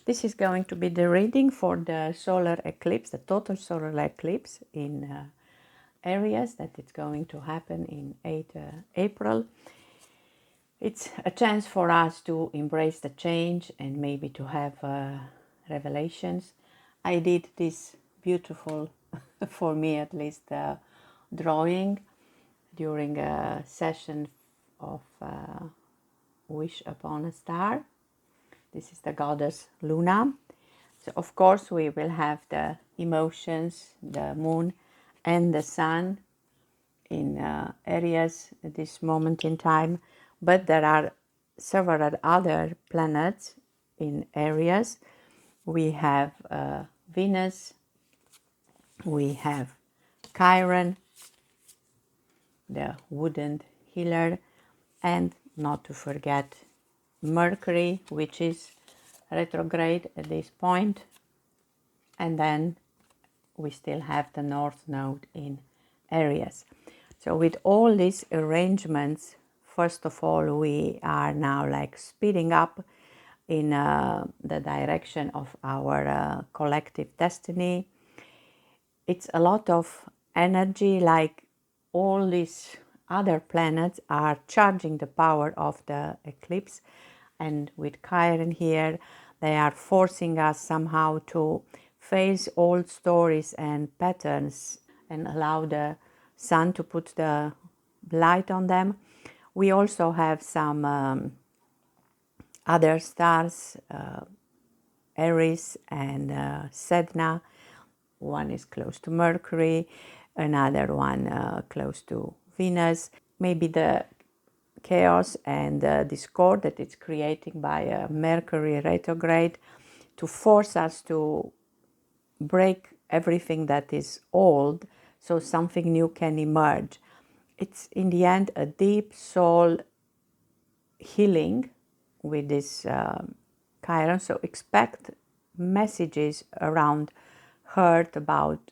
This is going to be the reading for the solar eclipse, the total solar eclipse in Aries, that it's going to happen in 8 April. It's a chance for us to embrace the change and maybe to have revelations. I did this beautiful, for me at least, drawing during a session of Wish Upon a Star. This is the goddess Luna. So of course we will have the emotions, the moon and the sun in Aries at this moment in time, but there are several other planets in Aries. We have Venus, we have Chiron, the wooden healer, and not to forget Mercury, which is retrograde at this point, and then we still have the North Node in Aries. So with all these arrangements, first of all, we are now like speeding up in the direction of our collective destiny. It's a lot of energy, like all these other planets are charging the power of the eclipse, and with Chiron here, they are forcing us somehow to face old stories and patterns and allow the sun to put the light on them. We also have some other stars, Aries and Sedna. One is close to Mercury, another one close to Venus. Maybe the chaos and discord that it's creating by Mercury retrograde to force us to break everything that is old so something new can emerge. It's in the end a deep soul healing with this Chiron, so expect messages around hurt, about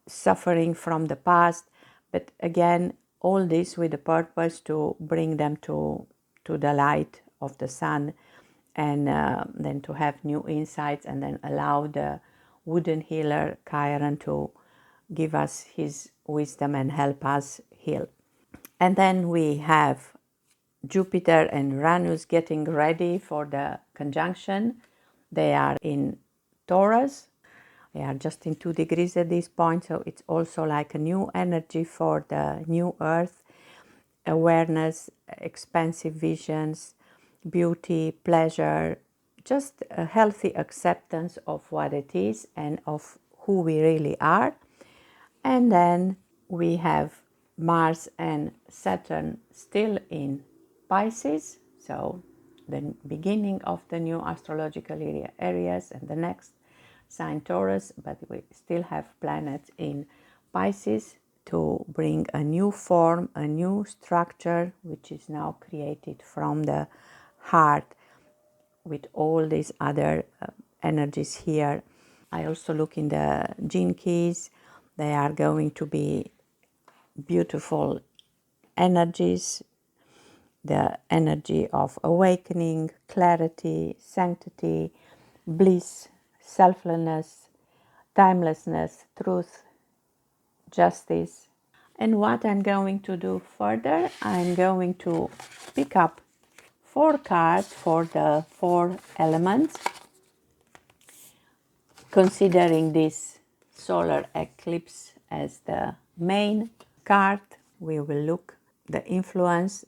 suffering from the past, but again all this with the purpose to bring them to the light of the sun, and then to have new insights, and then allow the wooden healer Chiron to give us his wisdom and help us heal. And then we have Jupiter and Uranus getting ready for the conjunction. They are in Taurus. They are just in 2 degrees at this point, so it's also like a new energy for the new earth, awareness, expansive visions, beauty, pleasure, just a healthy acceptance of what it is and of who we really are. And then we have Mars and Saturn still in Pisces, so the beginning of the new astrological era Aries and the next sign Taurus, but we still have planets in Pisces to bring a new form, a new structure, which is now created from the heart with all these other energies here. I also look in the gene keys. They are going to be beautiful energies, the energy of awakening, clarity, sanctity, bliss, selflessness, timelessness, truth, justice. And what I'm going to do further, I'm going to pick up 4 cards for the 4 elements, considering this solar eclipse as the main card. We will look the influence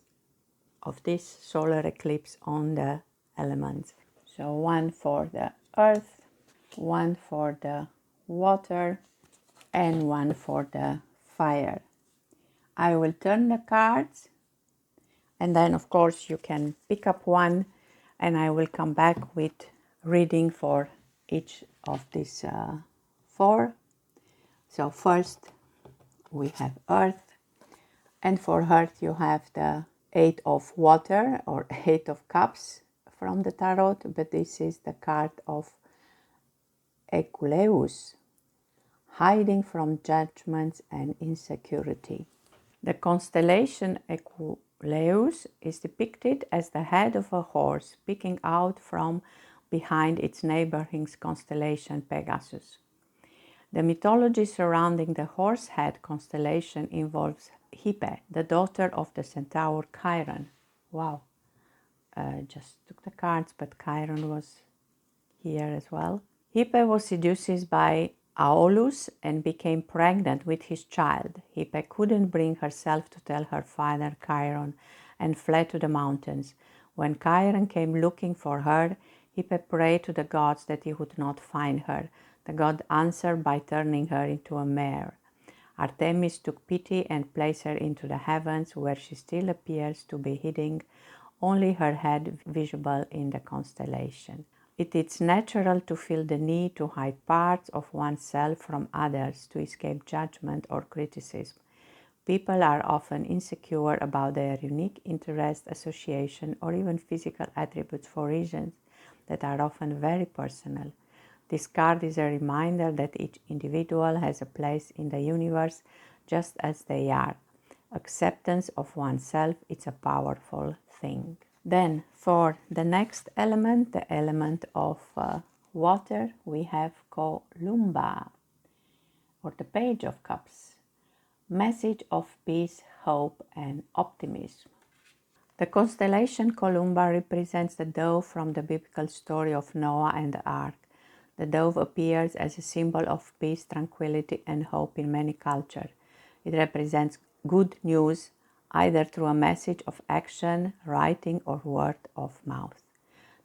of this solar eclipse on the elements. So 1 for the earth, 1 for the water, and 1 for the fire. I will turn the cards, and then of course you can pick up one, and I will come back with reading for each of these 4. So first we have earth, and for earth you have the 8 of water or 8 of cups from the tarot, but this is the card of Eclipse, hiding from judgments and insecurity. The constellation Eclipse is depicted as the head of a horse peeking out from behind its neighboring constellation Pegasus. The mythology surrounding the horsehead constellation involves Hebe, the daughter of the centaur Chiron. Wow, just took the cards, but Chiron was here as well. Hebe was seduced by Aulus and became pregnant with his child. Hebe couldn't bring herself to tell her father Chiron and fled to the mountains. When Chiron came looking for her, Hebe prayed to the gods that he would not find her. The god answered by turning her into a mare. Artemis took pity and placed her into the heavens, where she still appears to be hiding, only her head visible in the constellation. It is natural to feel the need to hide parts of oneself from others to escape judgment or criticism. People are often insecure about their unique interest, association, or even physical attributes for reasons that are often very personal. This card is a reminder that each individual has a place in the universe just as they are. Acceptance of oneself is a powerful thing. Then for the next element, the element of water, we have Columba, or the Page of Cups. Message of peace, hope, and optimism. The constellation Columba represents the dove from the biblical story of Noah and the ark. The dove appears as a symbol of peace, tranquility, and hope in many cultures. It represents good news, either through a message of action, writing, or word of mouth.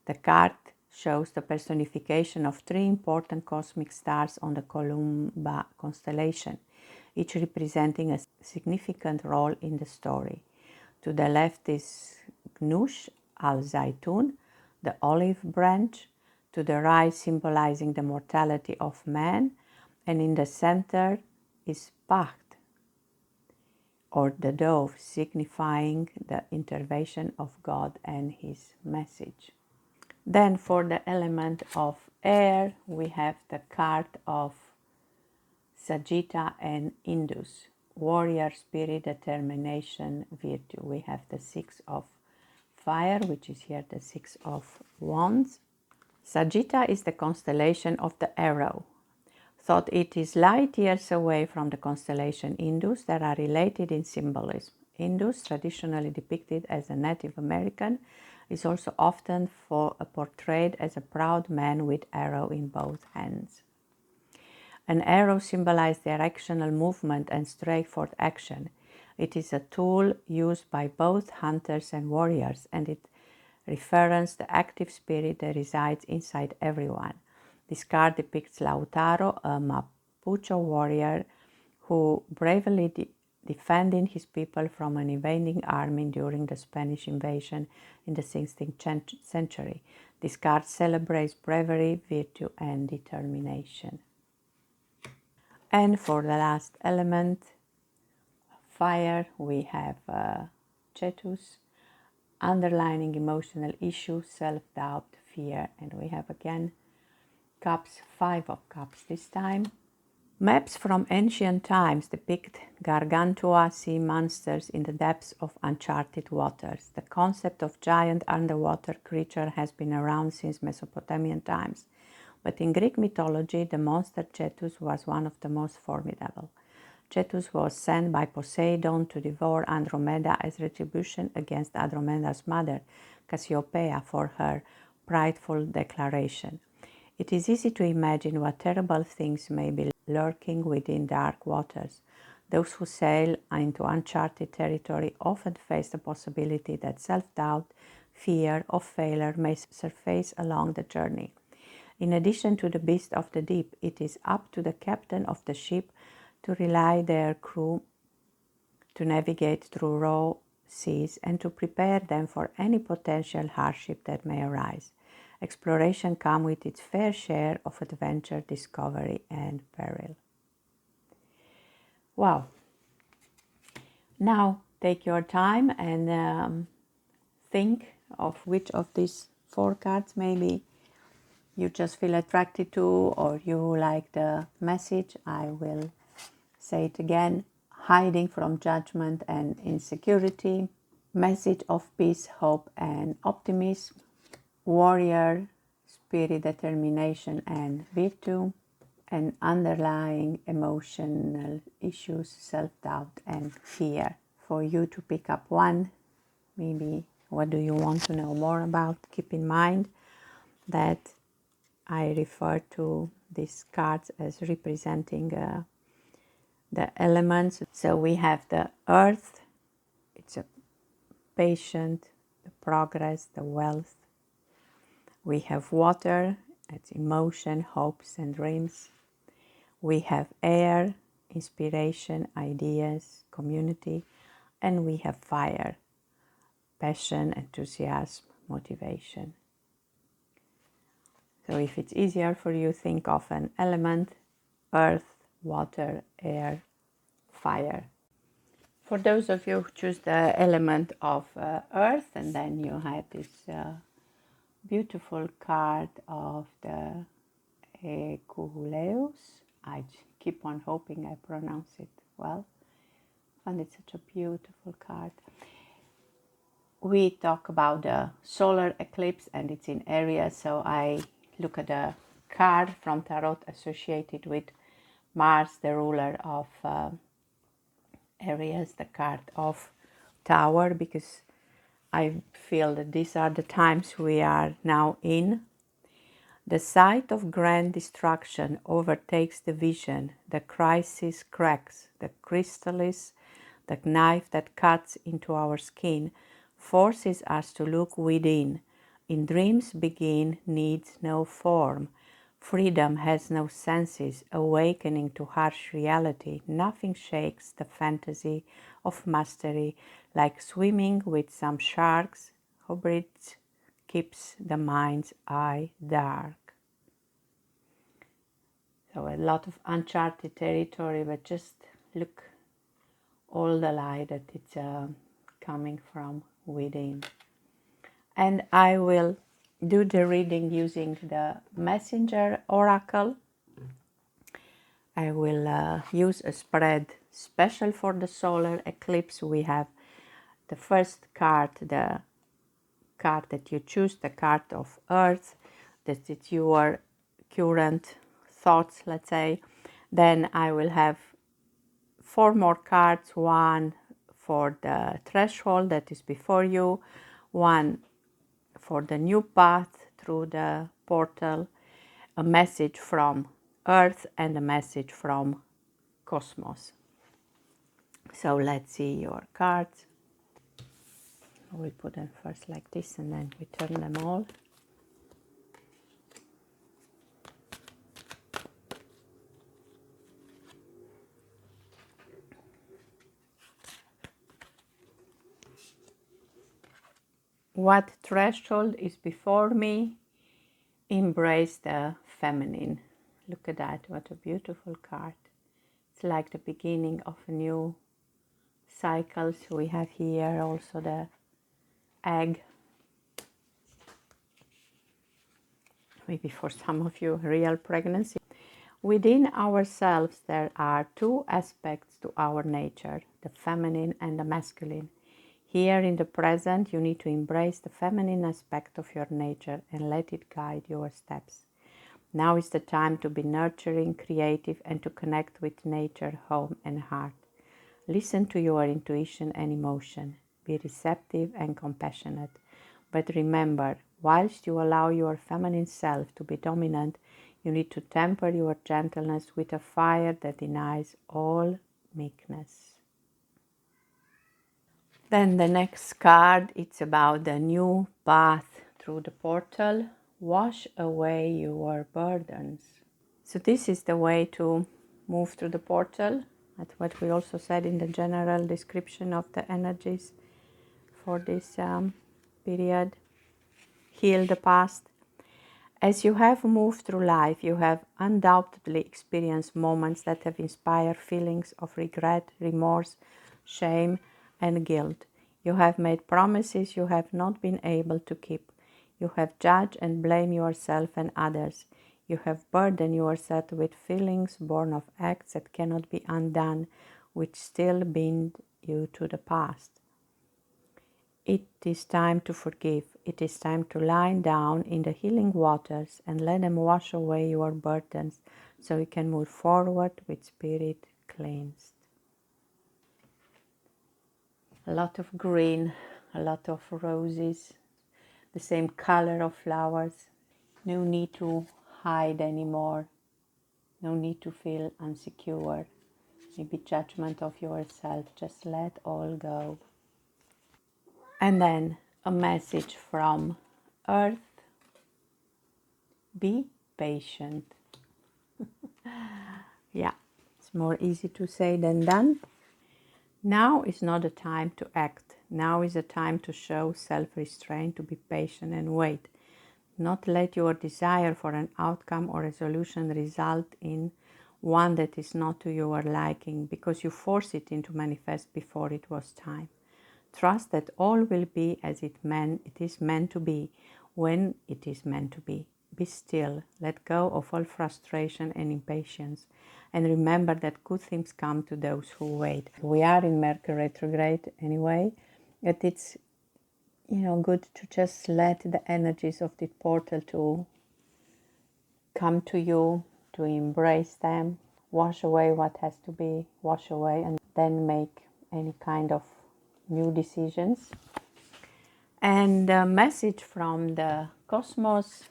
The card shows the personification of three important cosmic stars on the Columba constellation, each representing a significant role in the story. To the left is Gnush al-Zaytun, the olive branch, to the right symbolizing the mortality of man, and in the center is Pacht, or the dove, signifying the intervention of God and his message. Then for the element of air, we have the card of Sagitta and Indus, warrior spirit, determination, virtue. We have the Six of Fire, which is here the Six of Wands. Sagitta is the constellation of the arrow. Thought it is light years away from the constellation Indus that are related in symbolism. Indus, traditionally depicted as a Native American, is also often portrayed as a proud man with arrow in both hands. An arrow symbolizes directional movement and straightforward action. It is a tool used by both hunters and warriors, and it refers the active spirit that resides inside everyone. This card depicts Lautaro, a Mapuche warrior who bravely defending his people from an invading army during the Spanish invasion in the 16th century. This card celebrates bravery, virtue, and determination. And for the last element, fire, we have Cetus, underlining emotional issues, self-doubt, fear, and we have again Cups, Five of Cups this time. Maps from ancient times depict gargantua sea monsters in the depths of uncharted waters. The concept of giant underwater creature has been around since Mesopotamian times, but in Greek mythology, the monster Cetus was one of the most formidable. Cetus was sent by Poseidon to devour Andromeda as retribution against Andromeda's mother, Cassiopeia, for her prideful declaration. It is easy to imagine what terrible things may be lurking within dark waters. Those who sail into uncharted territory often face the possibility that self-doubt, fear of failure may surface along the journey. In addition to the beast of the deep, it is up to the captain of the ship to rely their crew to navigate through raw seas and to prepare them for any potential hardship that may arise. Exploration comes with its fair share of adventure, discovery, and peril. Wow. Now take your time and think of which of these four cards maybe you just feel attracted to or you like the message. I will say it again: hiding from judgment and insecurity, message of peace, hope, and optimism, warrior spirit, determination, and virtue, and underlying emotional issues, self-doubt and fear. For you to pick up one, maybe what do you want to know more about? Keep in mind that I refer to these cards as representing the elements. So we have the earth, it's a patient, the progress, the wealth. We have water, it's emotion, hopes and dreams. We have air, inspiration, ideas, community. And we have fire, passion, enthusiasm, motivation. So if it's easier for you, think of an element: earth, water, air, fire. For those of you who choose the element of earth, and then you have this beautiful card of the Eclipse. I keep on hoping I pronounce it well. I find it such a beautiful card. We talk about the solar eclipse and it's in Aries, so I look at a card from Tarot associated with Mars, the ruler of Aries, the card of Tower, because I feel that these are the times we are now in. The sight of grand destruction overtakes the vision, the crisis cracks, the chrysalis, the knife that cuts into our skin, forces us to look within. In dreams begin needs no form. Freedom has no senses, awakening to harsh reality. Nothing shakes the fantasy of mastery, like swimming with some sharks. Hobbit keeps the mind's eye dark. So a lot of uncharted territory, but just look all the light that it's coming from within. And I will do the reading using the Messenger Oracle. I will use a spread special for the solar eclipse. We have the first card, the card that you choose, the card of Earth, that is your current thoughts, let's say. Then I will have 4 more cards, one for the threshold that is before you, one for the new path through the portal, a message from Earth and a message from Cosmos. So let's see your cards. We put them first like this and then we turn them all. What threshold is before me? Embrace the feminine. Look at that, what a beautiful card. It's like the beginning of a new cycle. So we have here also the egg. Maybe for some of you, real pregnancy. Within ourselves, there are 2 aspects to our nature, the feminine and the masculine. Here in the present, you need to embrace the feminine aspect of your nature and let it guide your steps. Now is the time to be nurturing, creative, and to connect with nature, home, and heart. Listen to your intuition and emotion. Be receptive and compassionate. But remember, whilst you allow your feminine self to be dominant, you need to temper your gentleness with a fire that denies all meekness. Then the next card, it's about the new path through the portal. Wash away your burdens. So this is the way to move through the portal. That's what we also said in the general description of the energies for this period. Heal the past. As you have moved through life, you have undoubtedly experienced moments that have inspired feelings of regret, remorse, shame, and guilt. You have made promises you have not been able to keep. You have judged and blamed yourself and others. You have burdened yourself with feelings born of acts that cannot be undone, which still bind you to the past. It is time to forgive. It is time to lie down in the healing waters and let them wash away your burdens so you can move forward with spirit cleansed. A lot of green, a lot of roses, the same color of flowers. No need to hide anymore. No need to feel insecure. Maybe judgment of yourself. Just let all go. And then a message from Earth. Be patient. Yeah, it's more easy to say than done. Now is not a time to act. Now is a time to show self-restraint, to be patient and wait. Not let your desire for an outcome or a solution result in one that is not to your liking because you force it into manifest before it was time. Trust that all will be as it is meant to be when it is meant to be. Be still, let go of all frustration and impatience, and remember that good things come to those who wait. We are in Mercury retrograde anyway, but it's good to just let the energies of the portal to come to you, to embrace them, wash away what has to be washed away, and then make any kind of new decisions. And a message from the cosmos: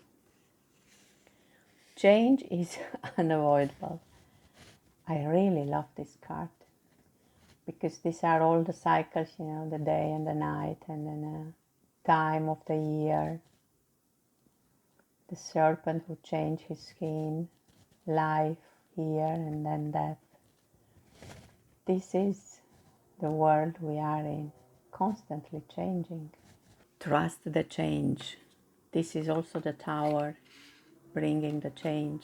change is unavoidable. I really love this card because these are all the cycles, the day and the night, and then the time of the year. The serpent who changed his skin, life here and then death. This is the world we are in, constantly changing. Trust the change. This is also the tower bringing the change.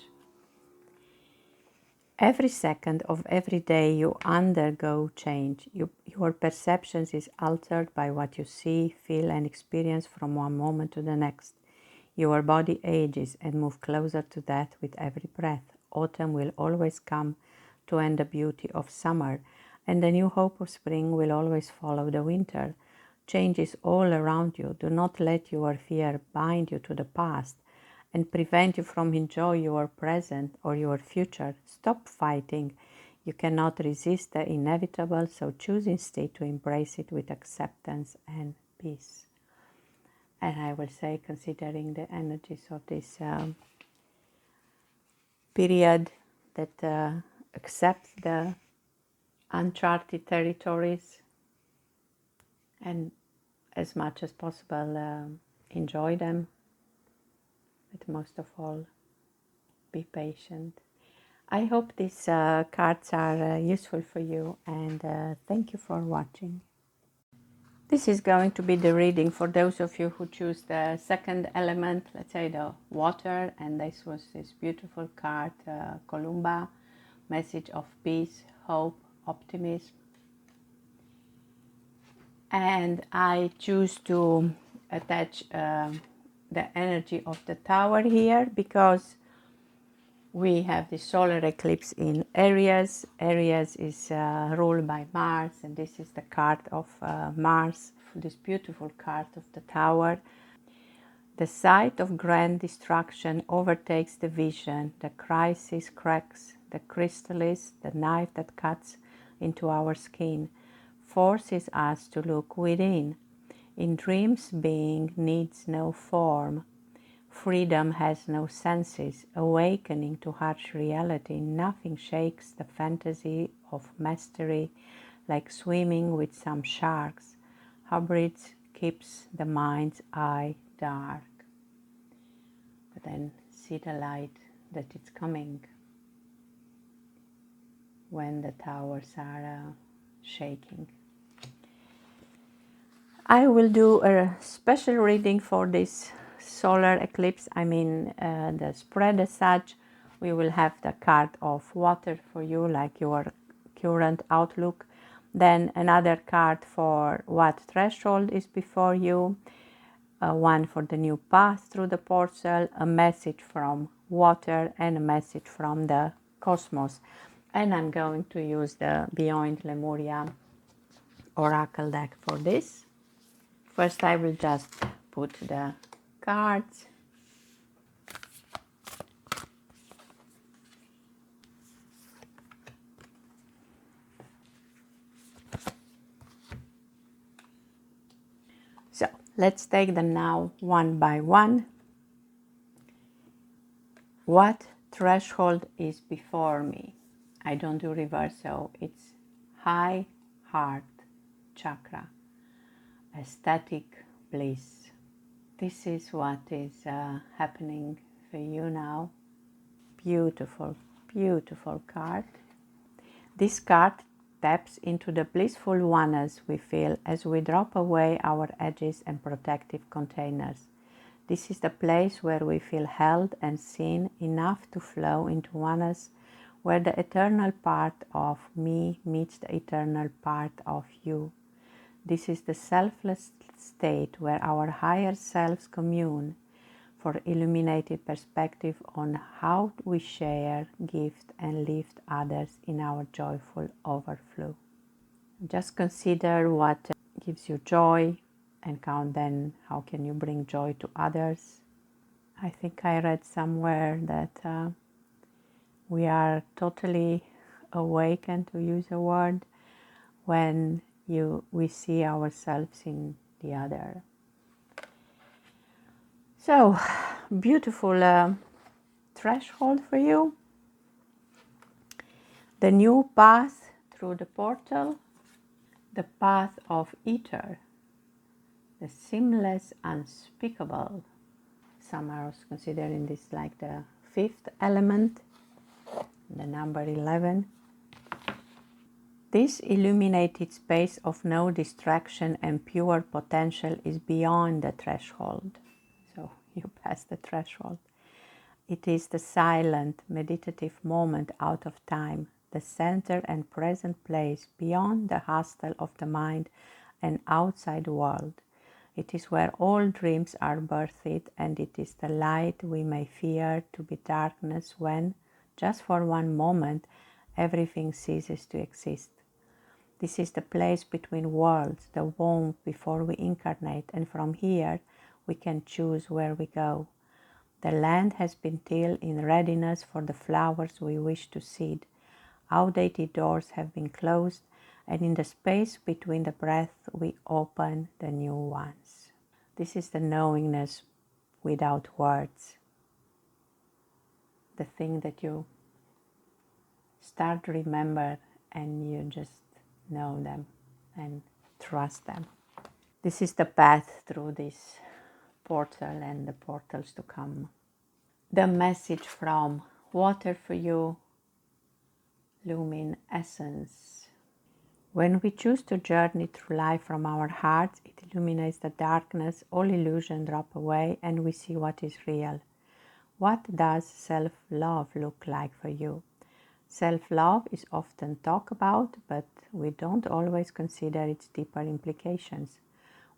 Every second of every day you undergo change. Your perceptions is altered by what you see, feel and experience from one moment to the next. Your body ages and moves closer to death with every breath. Autumn will always come to end the beauty of summer, and the new hope of spring will always follow the winter. Change is all around you. Do not let your fear bind you to the past and prevent you from enjoying your present or your future. Stop fighting. You cannot resist the inevitable, so choose instead to embrace it with acceptance and peace. And I will say, considering the energies of this period that accepts the uncharted territories and as much as possible enjoy them, but most of all, be patient. I hope these cards are useful for you, and thank you for watching. This is going to be the reading for those of you who choose the second element, let's say the water, and this was this beautiful card, Columba, message of peace, hope, optimism. And I choose to attach the energy of the tower here because we have the solar eclipse in Aries. Aries is ruled by Mars, and this is the card of Mars, this beautiful card of the tower. The sight of grand destruction overtakes the vision. The crisis cracks, the chrysalis, the knife that cuts into our skin, forces us to look within. In dreams, being needs no form. Freedom has no senses. Awakening to harsh reality, nothing shakes the fantasy of mastery like swimming with some sharks. Hubris keeps the mind's eye dark. But then see the light that it's coming when the towers are shaking. I will do a special reading for this solar eclipse. The spread as such. We will have the card of water for you, like your current outlook. Then another card for what threshold is before you. One for the new path through the portal, a message from water, and a message from the cosmos. And I'm going to use the Beyond Lemuria Oracle deck for this. First I will just put the cards. So let's take them now one by one. What threshold is before me? I don't do reverse, so it's high heart chakra, ecstatic bliss. This is what is happening for you now. Beautiful, beautiful card. This card taps into the blissful oneness we feel as we drop away our edges and protective containers. This is the place where we feel held and seen enough to flow into oneness, where the eternal part of me meets the eternal part of you. This is the selfless state where our higher selves commune for illuminated perspective on how we share, gift, and lift others in our joyful overflow. Just consider what gives you joy and count then how can you bring joy to others. I think I read somewhere that we are totally awakened, to use a word, when we see ourselves in the other. So, beautiful threshold for you. The new path through the portal, the path of ether, the seamless, unspeakable. Some are also considering this like the fifth element, the number 11. This illuminated space of no distraction and pure potential is beyond the threshold. So you pass the threshold. It is the silent, meditative moment out of time, the center and present place beyond the hustle of the mind and outside world. It is where all dreams are birthed, and it is the light we may fear to be darkness when, just for one moment, everything ceases to exist. This is the place between worlds, the womb before we incarnate, and from here we can choose where we go. The land has been tilled in readiness for the flowers we wish to seed. Outdated doors have been closed, and in the space between the breath we open the new ones. This is the knowingness without words. The thing that you start to remember and you just know them and trust them. This is the path through this portal and the portals to come. The message from water for you, luminescence. When we choose to journey through life from our hearts, it illuminates the darkness, all illusion drop away, and we see what is real. What does self-love look like for you? Self-love is often talked about, but we don't always consider its deeper implications.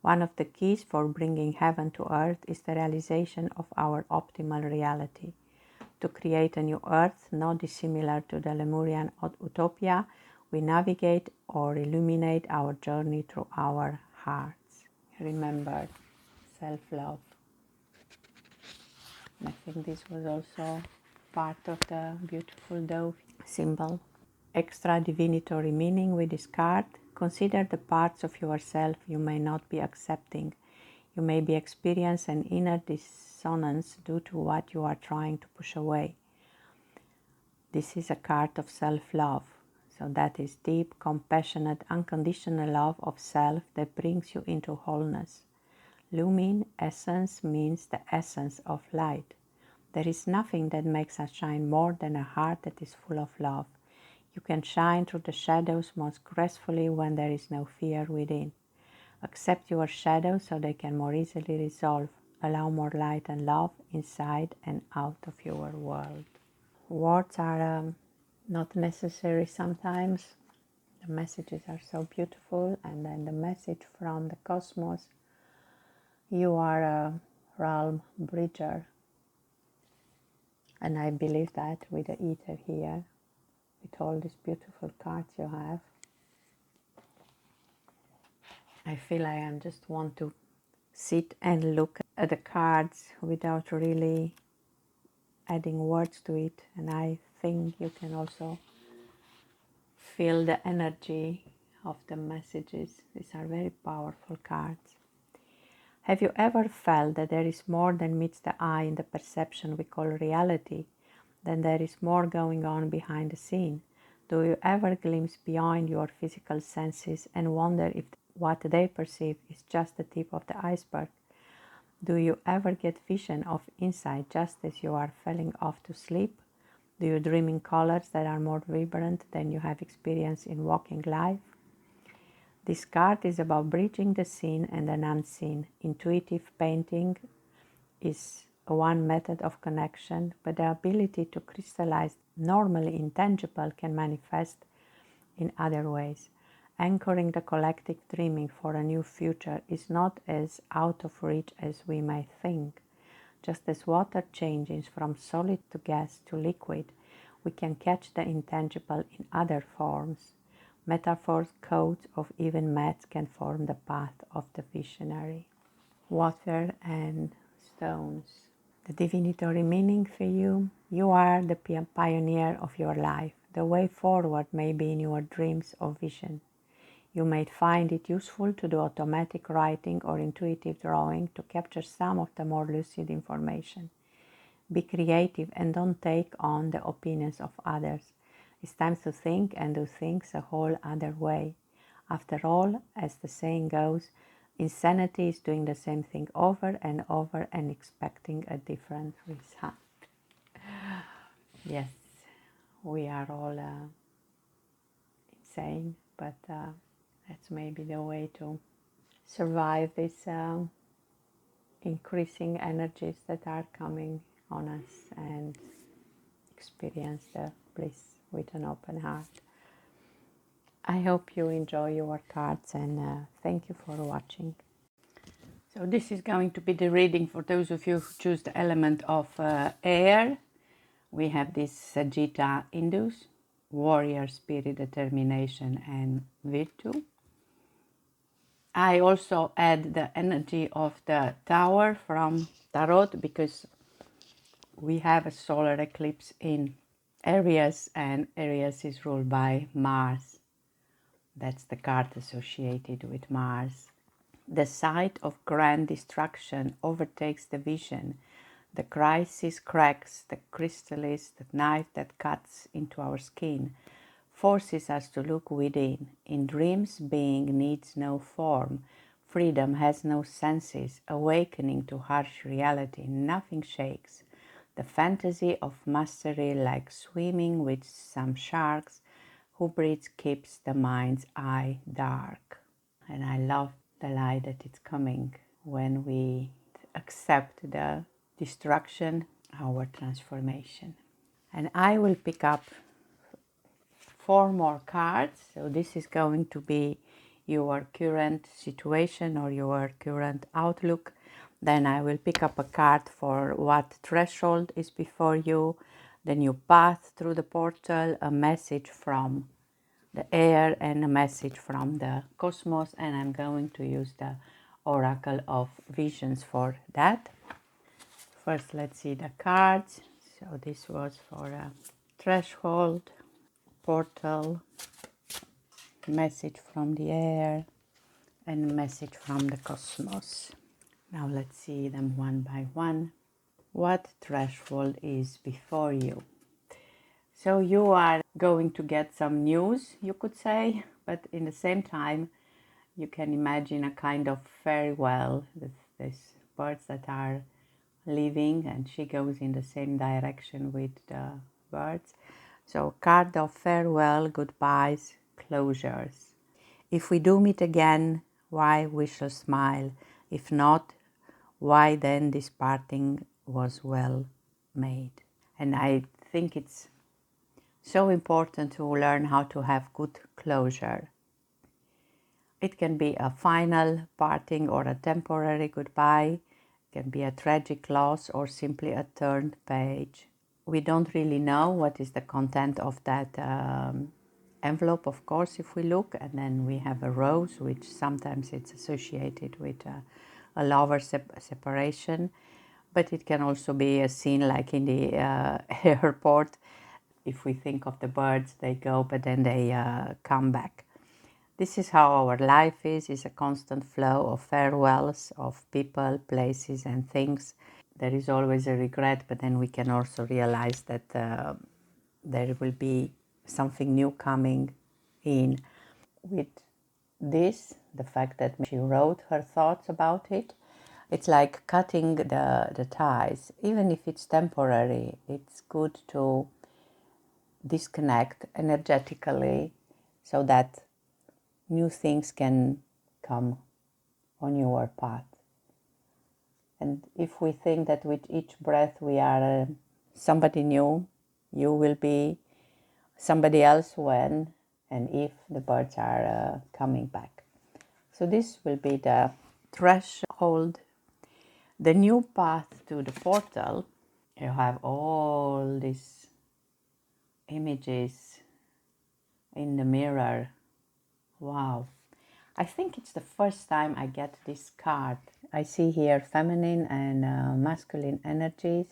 One of the keys for bringing heaven to earth is the realization of our optimal reality. To create a new earth not dissimilar to the Lemurian utopia, we navigate or illuminate our journey through our hearts. Remember, self-love. I think this was also part of the beautiful dove symbol. Extra divinatory meaning we discard. Consider the parts of yourself you may not be accepting. You may be experiencing an inner dissonance due to what you are trying to push away. This is a card of self-love. So that is deep, compassionate, unconditional love of self that brings you into wholeness. Lumin essence means the essence of light. There is nothing that makes us shine more than a heart that is full of love. You can shine through the shadows most gracefully when there is no fear within. Accept your shadows so they can more easily resolve. Allow more light and love inside and out of your world. Words are not necessary sometimes. The messages are so beautiful, and then the message from the cosmos. You are a realm bridger, and I believe that with the ether here, with all these beautiful cards you have. I feel I am just want to sit and look at the cards without really adding words to it. And I think you can also feel the energy of the messages. These are very powerful cards. Have you ever felt that there is more than meets the eye in the perception we call reality, then there is more going on behind the scene? Do you ever glimpse beyond your physical senses and wonder if what they perceive is just the tip of the iceberg? Do you ever get vision of insight just as you are falling off to sleep? Do you dream in colors that are more vibrant than you have experienced in walking life? This card is about bridging the seen and the unseen. Intuitive painting is one method of connection, but the ability to crystallize normally intangible can manifest in other ways. Anchoring the collective dreaming for a new future is not as out of reach as we may think. Just as water changes from solid to gas to liquid, we can catch the intangible in other forms. Metaphors, codes, or even maths can form the path of the visionary. Water and stones. The divinatory meaning for you: you are the pioneer of your life. The way forward may be in your dreams or vision. You may find it useful to do automatic writing or intuitive drawing to capture some of the more lucid information. Be creative and don't take on the opinions of others. It's time to think and do things a whole other way. After all, as the saying goes, insanity is doing the same thing over and over and expecting a different result. Yes, we are all insane, but that's maybe the way to survive these increasing energies that are coming on us and experience the bliss with an open heart. I hope you enjoy your cards and thank you for watching. So this is going to be the reading for those of you who choose the element of air. We have this Sagitta Indus, warrior spirit, determination and virtue. I also add the energy of the Tower from Tarot because we have a solar eclipse in Aries, and Aries is ruled by Mars. That's the card associated with Mars. The sight of grand destruction overtakes the vision. The crisis cracks the chrysalis, the knife that cuts into our skin, forces us to look within. In dreams, being needs no form. Freedom has no senses. Awakening to harsh reality, nothing shakes. The fantasy of mastery, like swimming with some sharks, who breathes keeps the mind's eye dark. And I love the light that it's coming when we accept the destruction, our transformation. And I will pick up 4 more cards. So this is going to be your current situation or your current outlook. Then I will pick up a card for what threshold is before you, the new path through the portal, a message from the air and a message from the cosmos, and I'm going to use the Oracle of Visions for that. First, let's see the cards. So this was for a threshold, portal, message from the air, and message from the cosmos. Now let's see them one by one. What threshold is before you? So you are going to get some news, you could say, but in the same time, you can imagine a kind of farewell. These birds that are leaving, and she goes in the same direction with the birds. So card of farewell, goodbyes, closures. If we do meet again, why we shall smile. If not, why then this parting was well made. And I think it's so important to learn how to have good closure. It can be a final parting or a temporary goodbye. It can be a tragic loss or simply a turned page. We don't really know what is the content of that envelope, of course, if we look. And then we have a rose, which sometimes it's associated with a lover separation, but it can also be a scene like in the airport. If we think of the birds, they go, but then they come back. This is how our life is a constant flow of farewells of people, places, and things. There is always a regret, but then we can also realize that there will be something new coming in. With this, the fact that she wrote her thoughts about it, it's like cutting the ties. Even if it's temporary, it's good to disconnect energetically so that new things can come on your path. And if we think that with each breath we are somebody new, you will be somebody else when and if the birds are coming back. So this will be the threshold, the new path to the portal. You have all these images in the mirror. Wow. I think it's the first time I get this card. I see here feminine and masculine energies,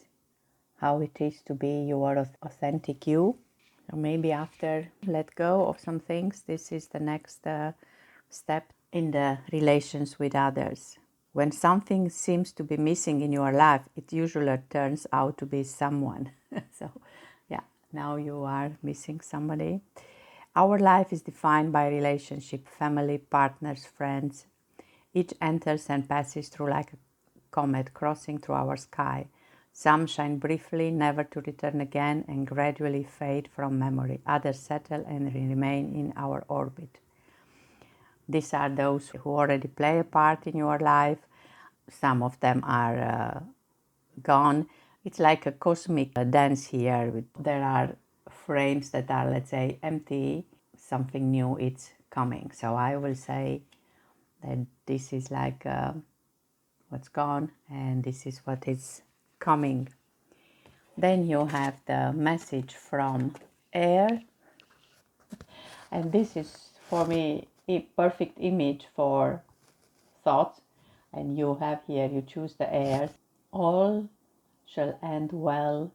how it is to be your authentic you. So maybe after let go of some things, this is the next step in the relations with others. When something seems to be missing in your life, it usually turns out to be someone. So, yeah, now you are missing somebody. Our life is defined by relationship, family, partners, friends. Each enters and passes through like a comet crossing through our sky. Some shine briefly, never to return again, and gradually fade from memory. Others settle and remain in our orbit. These are those who already play a part in your life. Some of them are gone. It's like a cosmic dance here. There are frames that are, let's say, empty. Something new is coming. So I will say that this is like what's gone and this is what is coming. Then you have the message from air, and this is for me a perfect image for thoughts. And you have here, you choose the airs, all shall end well.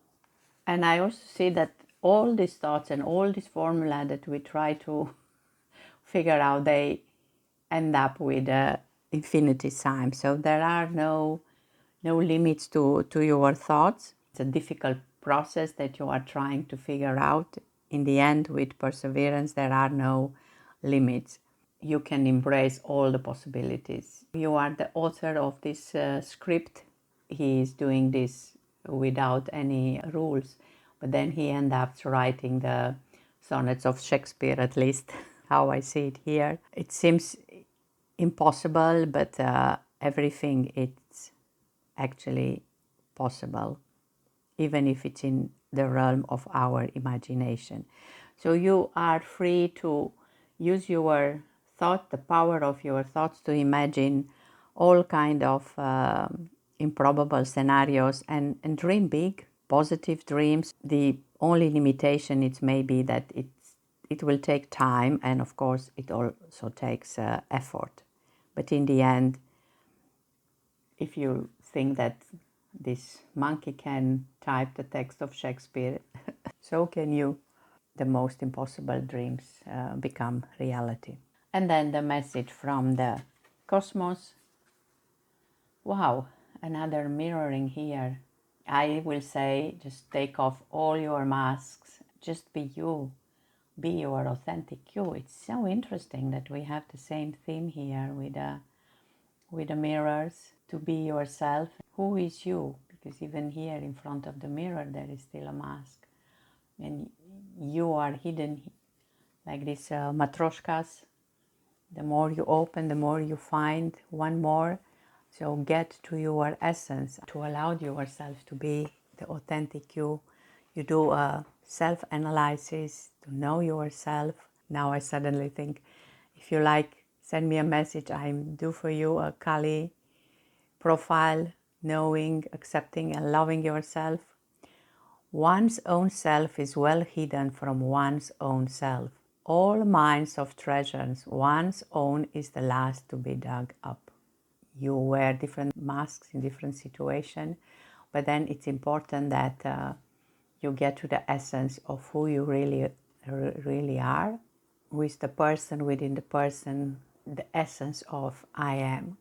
And I also see that all these thoughts and all this formula that we try to figure out, they end up with infinity sign. So there are no limits to your thoughts. It's a difficult process that you are trying to figure out. In the end, with perseverance, there are no limits. You can embrace all the possibilities. You are the author of this script. He is doing this without any rules, but then he ends up writing the sonnets of Shakespeare, at least how I see it here. It seems impossible, but everything is actually possible, even if it's in the realm of our imagination. So you are free to use your thought, the power of your thoughts, to imagine all kind of improbable scenarios and dream big, positive dreams. The only limitation is maybe that it will take time, and of course it also takes effort. But in the end, if you think that this monkey can type the text of Shakespeare, so can you. The most impossible dreams become reality. And then the message from the cosmos. Wow, another mirroring here. I will say, just take off all your masks. Just be you. Be your authentic you. It's so interesting that we have the same theme here with the mirrors. To be yourself. Who is you? Because even here in front of the mirror there is still a mask. And you are hidden like these matroshkas. The more you open, the more you find one more. So get to your essence, to allow yourself to be the authentic you. You do a self-analysis to know yourself. Now I suddenly think, if you like, send me a message. I do for you a KALY profile, knowing, accepting and loving yourself. One's own self is well hidden from one's own self. All mines of treasures, one's own is the last to be dug up. you wear different masks in different situations, but then it's important that you get to the essence of who you really are, with the person within the person, the essence of I am.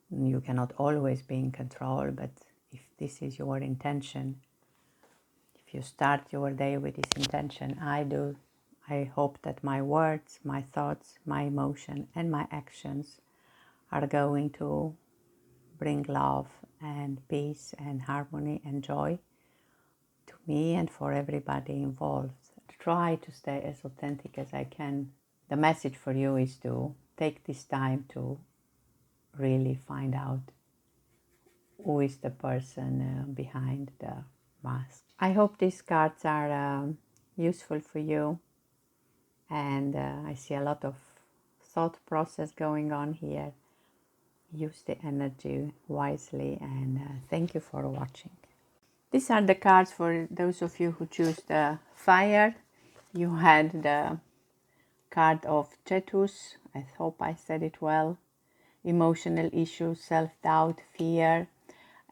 You cannot always be in control, but if this is your intention, if you start your day with this intention, I hope that my words, my thoughts, my emotion, and my actions are going to bring love and peace and harmony and joy to me and for everybody involved. Try to stay as authentic as I can. The message for you is to take this time to really find out who is the person behind the mask. I hope these cards are useful for you, and I see a lot of thought process going on here. Use the energy wisely, and thank you for watching. These are the cards for those of you who choose the fire. You had the card of Cetus, I hope I said it well, emotional issues, self-doubt, fear,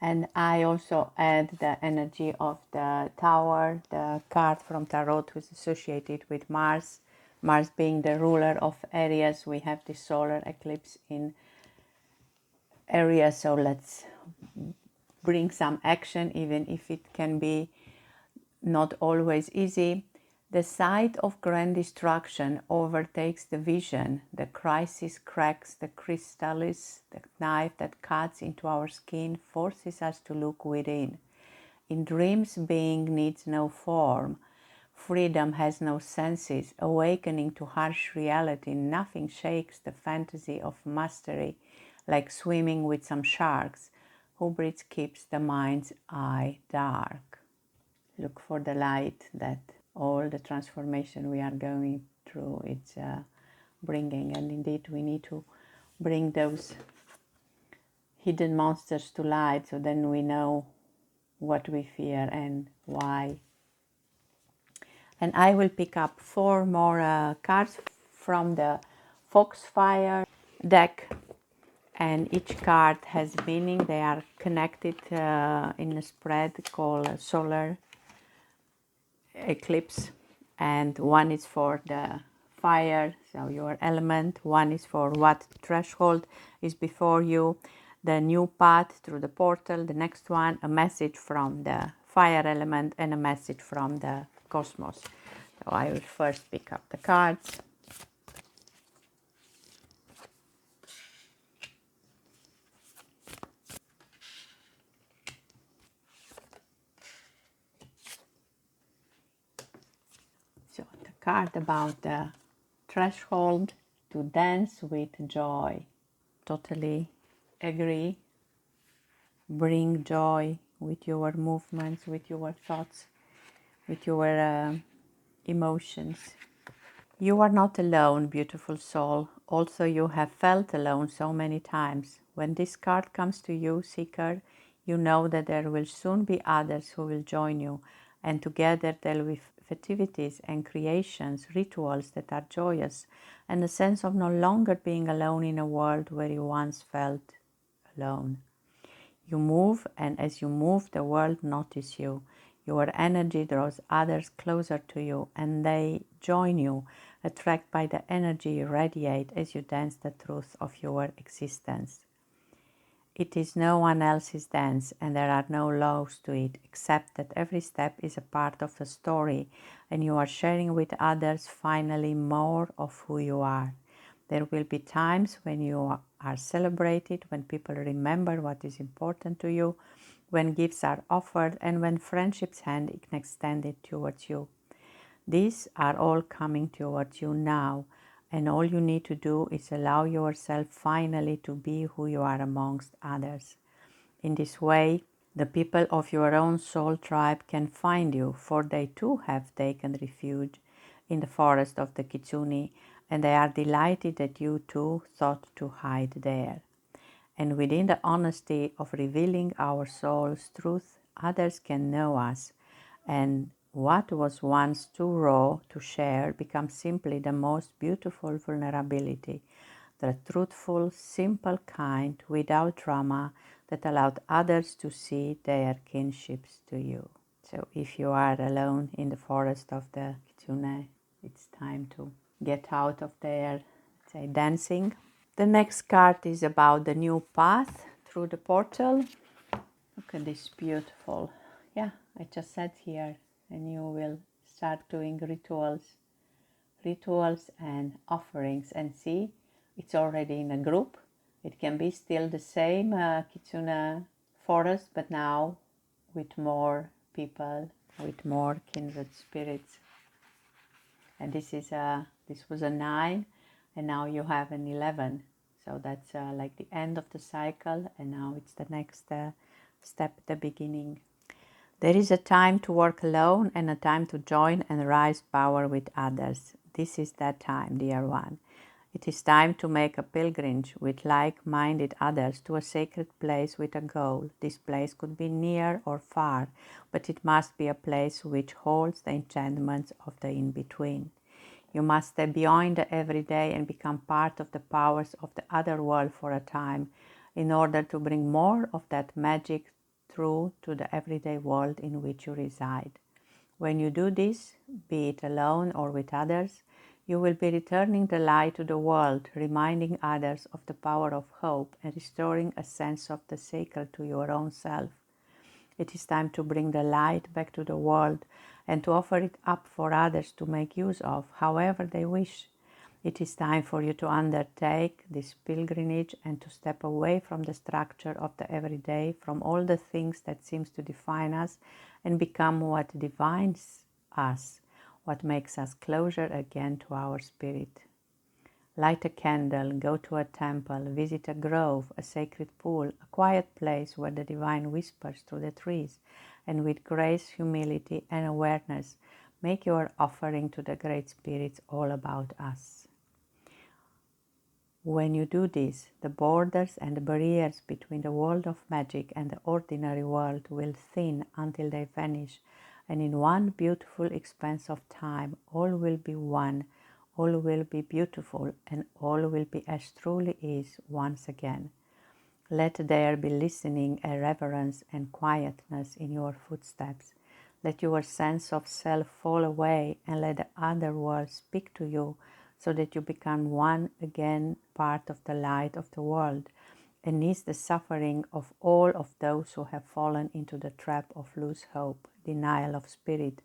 and I also add the energy of the Tower, the card from Tarot who is associated with Mars. Mars being the ruler of Aries, we have the solar eclipse in Aries, so let's bring some action, even if it can be not always easy. The sight of grand destruction overtakes the vision. The crisis cracks the chrysalis. The knife that cuts into our skin forces us to look within. In dreams, being needs no form. Freedom has no senses. Awakening to harsh reality, nothing shakes the fantasy of mastery, like swimming with some sharks. Hubris keeps the mind's eye dark. Look for the light that all the transformation we are going through is bringing, and indeed we need to bring those hidden monsters to light, so then we know what we fear and why. And I will pick up 4 more cards from the Foxfire deck, and each card has meaning. They are connected in a spread called Solar Eclipse, and one is for the fire, so your element. One is for what threshold is before you, the new path through the portal. The next one, a message from the fire element, and a message from the cosmos. So I will first pick up the cards. So the card about the threshold, to dance with joy. Totally agree. Bring joy with your movements, with your thoughts, with your emotions. You are not alone, beautiful soul. Also, you have felt alone so many times. When this card comes to you, seeker, you know that there will soon be others who will join you, and together there will be festivities and creations, rituals that are joyous, and a sense of no longer being alone in a world where you once felt alone. You move, and as you move, the world notices you. Your energy draws others closer to you, and they join you, attracted by the energy you radiate as you dance the truth of your existence. It is no one else's dance, and there are no laws to it, except that every step is a part of a story, and you are sharing with others finally more of who you are. There will be times when you are celebrated, when people remember what is important to you, when gifts are offered, and when friendship's hand is extended towards you. These are all coming towards you now, and all you need to do is allow yourself finally to be who you are amongst others. In this way, the people of your own soul tribe can find you, for they too have taken refuge in the forest of the Kitsune, and they are delighted that you too thought to hide there. And within the honesty of revealing our soul's truth, others can know us, and what was once too raw to share becomes simply the most beautiful vulnerability. the truthful, simple kind without drama that allowed others to see their kinships to you. So if you are alone in the forest of the Kitsune, it's time to get out of there, say, dancing. The next card is about the new path through the portal. Look at this beautiful, yeah, I just said here, and you will start doing rituals and offerings, and see, it's already in a group. It can be still the same Kitsune forest, but now with more people, with more kindred spirits. And this was a 9, and now you have an 11. So that's like the end of the cycle, and now it's the next step, the beginning. There is a time to work alone and a time to join and rise power with others. This is that time, dear one. It is time to make a pilgrimage with like-minded others to a sacred place with a goal. This place could be near or far, but it must be a place which holds the enchantments of the in-between. You must step beyond the everyday and become part of the powers of the other world for a time in order to bring more of that magic through to the everyday world in which you reside. When you do this, be it alone or with others, you will be returning the light to the world, reminding others of the power of hope and restoring a sense of the sacred to your own self. It is time to bring the light back to the world and to offer it up for others to make use of, however they wish. It is time for you to undertake this pilgrimage and to step away from the structure of the everyday, from all the things that seems to define us, and become what defines us, what makes us closer again to our spirit. Light a candle, go to a temple, visit a grove, a sacred pool, a quiet place where the divine whispers through the trees, and with grace, humility, and awareness, make your offering to the great spirits all about us. When you do this, the borders and the barriers between the world of magic and the ordinary world will thin until they vanish, and in one beautiful expanse of time, all will be one, all will be beautiful, and all will be as truly is once again. Let there be listening, a reverence, and quietness in your footsteps. Let your sense of self fall away and let the other world speak to you, so that you become one again, part of the light of the world, and ease the suffering of all of those who have fallen into the trap of loose hope, denial of spirit,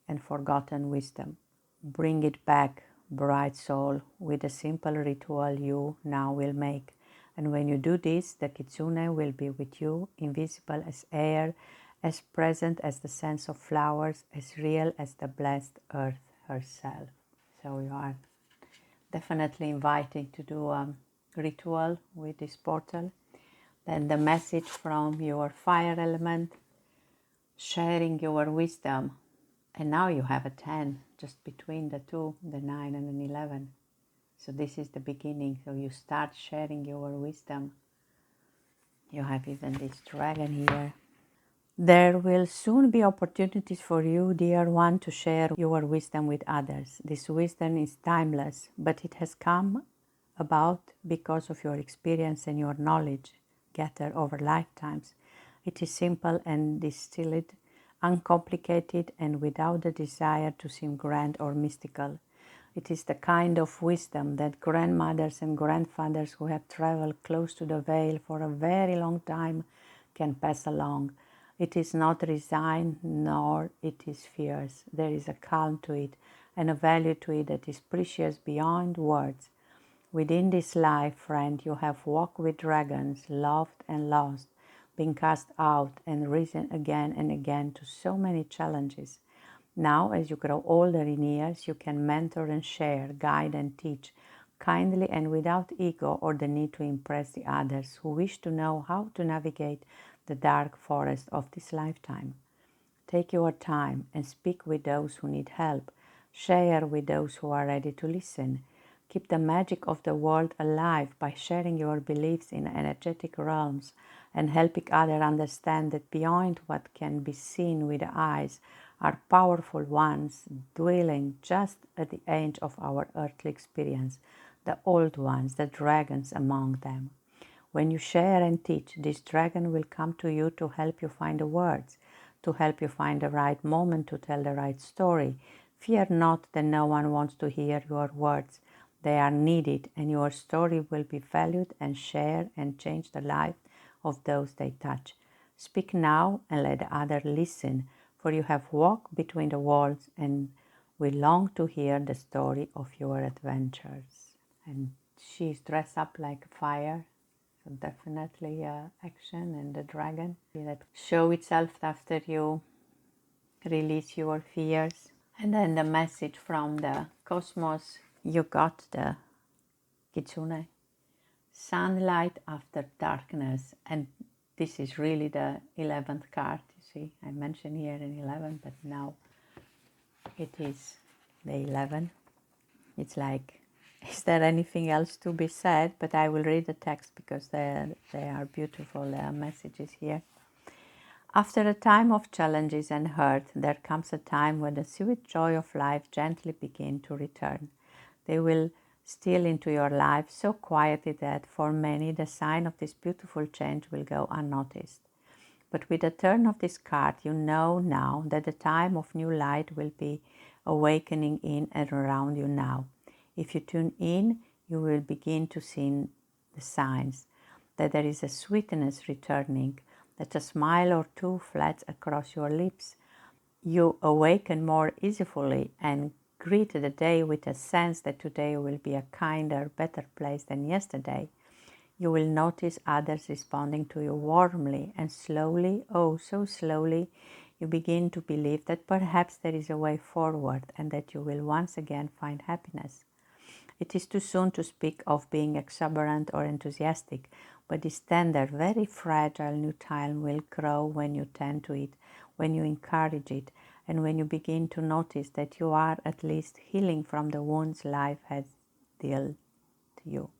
and forgotten wisdom. Bring it back, bright soul, with a simple ritual you now will make. And when you do this, the Kitsune will be with you, invisible as air, as present as the sense of flowers, as real as the blessed earth herself. So you are definitely invited to do a ritual with this portal. Then the message from your fire element, sharing your wisdom. And now you have a 10, just between the two, the 9 and an 11. So this is the beginning. So you start sharing your wisdom. You have even this dragon here. There will soon be opportunities for you, dear one, to share your wisdom with others. This wisdom is timeless, but it has come about because of your experience and your knowledge gathered over lifetimes. It is simple and distilled, uncomplicated, and without the desire to seem grand or mystical. It is the kind of wisdom that grandmothers and grandfathers who have traveled close to the veil for a very long time can pass along. It is not resigned, nor it is fierce. There is a calm to it and a value to it that is precious beyond words. Within this life, friend, you have walked with dragons, loved and lost, been cast out and risen again and again to so many challenges. Now, as you grow older in years, you can mentor and share, guide and teach, kindly and without ego or the need to impress the others who wish to know how to navigate the dark forest of this lifetime. Take your time and speak with those who need help. Share with those who are ready to listen. Keep the magic of the world alive by sharing your beliefs in energetic realms and helping others understand that beyond what can be seen with the eyes are powerful ones dwelling just at the edge of our earthly experience. the old ones, the dragons among them. When you share and teach, this dragon will come to you to help you find the words, to help you find the right moment to tell the right story. Fear not that no one wants to hear your words. They are needed, and your story will be valued and shared and change the life of those they touch. Speak now and let others listen, for you have walked between the walls, and we long to hear the story of your adventures. And she's dressed up like fire, so definitely action, and the dragon that show itself after you release your fears. And then the message from the cosmos, you got the kitsune, sunlight after darkness. And this is really the 11th card, you see. I mentioned here in 11, but now it is the 11. It's like, is there anything else to be said? But I will read the text because they are beautiful messages here. After a time of challenges and hurt, there comes a time when the sweet joy of life gently begins to return. They will steal into your life so quietly that for many the sign of this beautiful change will go unnoticed. But with the turn of this card, you know now that the time of new light will be awakening in and around you now. If you tune in, you will begin to see the signs that there is a sweetness returning, that a smile or two flits across your lips. You awaken more easily and greet the day with a sense that today will be a kinder, better place than yesterday. You will notice others responding to you warmly, and slowly, oh so slowly, you begin to believe that perhaps there is a way forward and that you will once again find happiness. It is too soon to speak of being exuberant or enthusiastic, but this tender, very fragile new time will grow when you tend to it, when you encourage it, and when you begin to notice that you are at least healing from the wounds life has dealt you.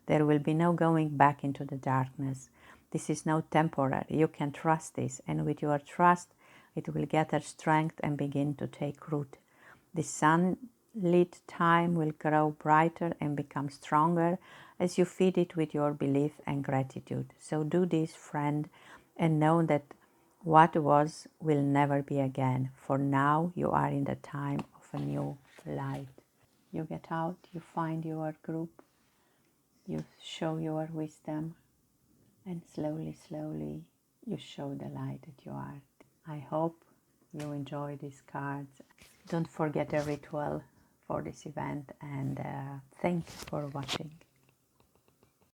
There will be no going back into the darkness. This is no temporary. You can trust this, and with your trust, it will gather strength and begin to take root. The sunlit time will grow brighter and become stronger as you feed it with your belief and gratitude. So do this, friend, and know that what was will never be again, for now you are in the time of a new light. You get out, you find your group, you show your wisdom, and slowly, slowly you show the light that you are. I hope you enjoy these cards. Don't forget a ritual for this event, and thank you for watching.